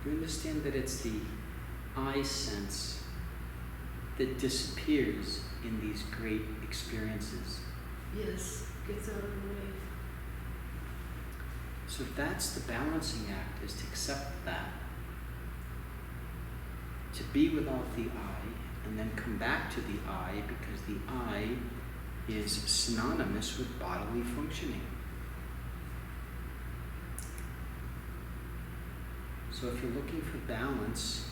You understand that it's the I sense that disappears in these great experiences. Yes, gets out of the way. So that's the balancing act, is to accept that. To be without the I, and then come back to the I, because the I is synonymous with bodily functioning. So if you're looking for balance,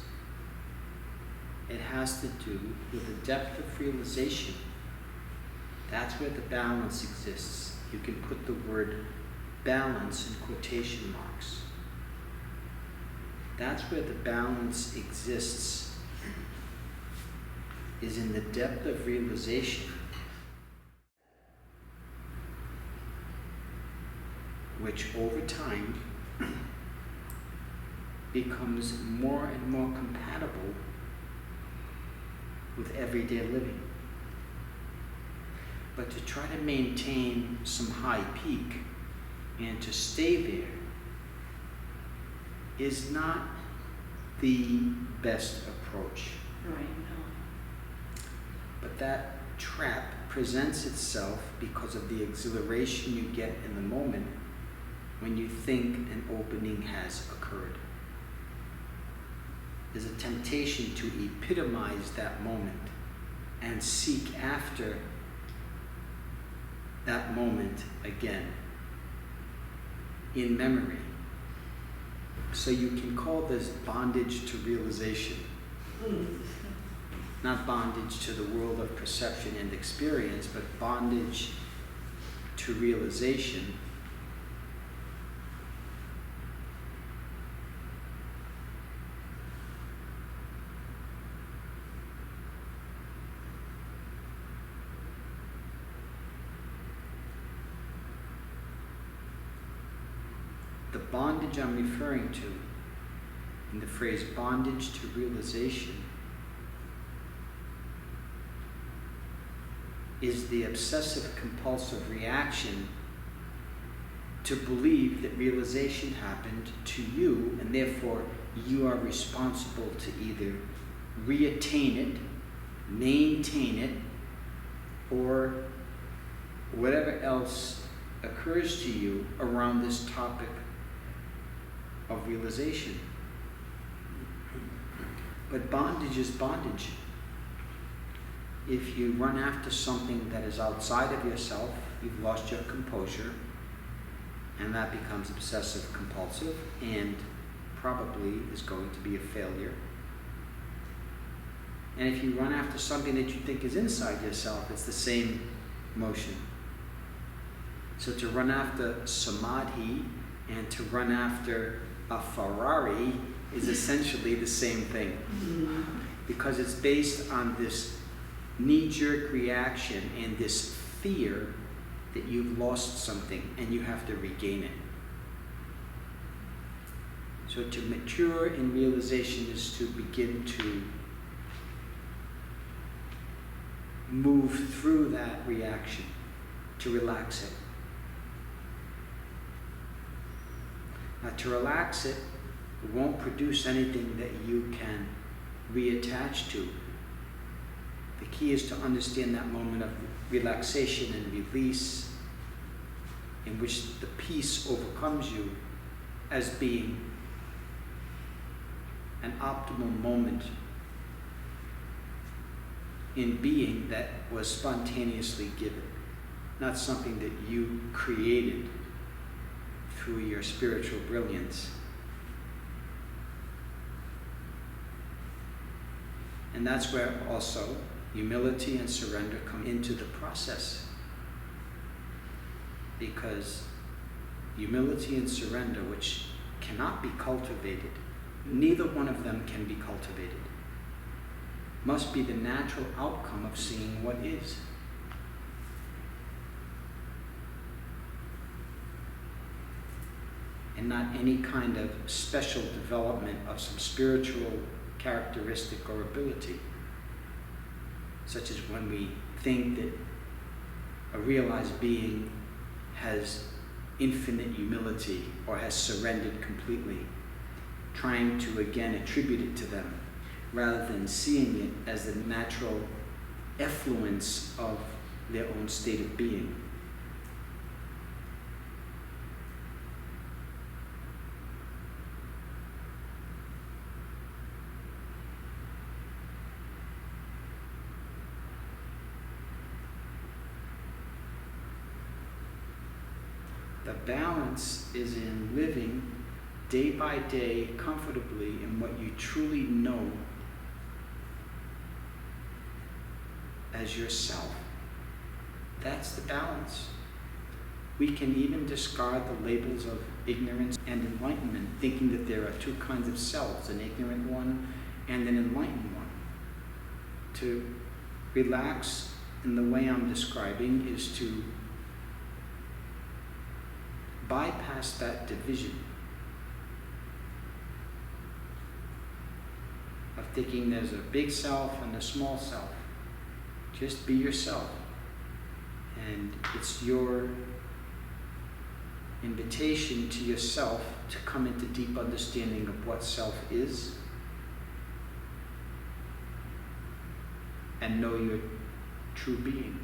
it has to do with the depth of realization. That's where the balance exists. You can put the word balance in quotation marks. That's where the balance exists, is in the depth of realization, which over time becomes more and more compatible with everyday living. But to try to maintain some high peak and to stay there is not the best approach. Right, no. But that trap presents itself because of the exhilaration you get in the moment when you think an opening has occurred. There's a temptation to epitomize that moment and seek after that moment again in memory. So you can call this bondage to realization. Not bondage to the world of perception and experience, but bondage to realization. The bondage I'm referring to in the phrase bondage to realization is the obsessive compulsive reaction to believe that realization happened to you, and therefore you are responsible to either reattain it, maintain it, or whatever else occurs to you around this topic of realization. But bondage is bondage. If you run after something that is outside of yourself, you've lost your composure, and that becomes obsessive compulsive and probably is going to be a failure. And if you run after something that you think is inside yourself, it's the same motion. So to run after samadhi and to run after a Ferrari is essentially the same thing, because it's based on this knee-jerk reaction and this fear that you've lost something and you have to regain it. So to mature in realization is to begin to move through that reaction, to relax it. Now, to relax it won't produce anything that you can reattach to. The key is to understand that moment of relaxation and release in which the peace overcomes you as being an optimal moment in being that was spontaneously given, not something that you created through your spiritual brilliance. And that's where also humility and surrender come into the process. Because humility and surrender, which cannot be cultivated, neither one of them can be cultivated, must be the natural outcome of seeing what is. And not any kind of special development of some spiritual characteristic or ability, such as when we think that a realized being has infinite humility or has surrendered completely. trying to again attribute it to them, rather than seeing it as the natural effluence of their own state of being. The balance is in living day by day comfortably in what you truly know as yourself. That's the balance. We can even discard the labels of ignorance and enlightenment, thinking that there are two kinds of selves, an ignorant one and an enlightened one. To relax in the way I'm describing is to bypass that division of thinking there's a big self and a small self. Just be yourself. And it's your invitation to yourself to come into deep understanding of what self is and know your true being.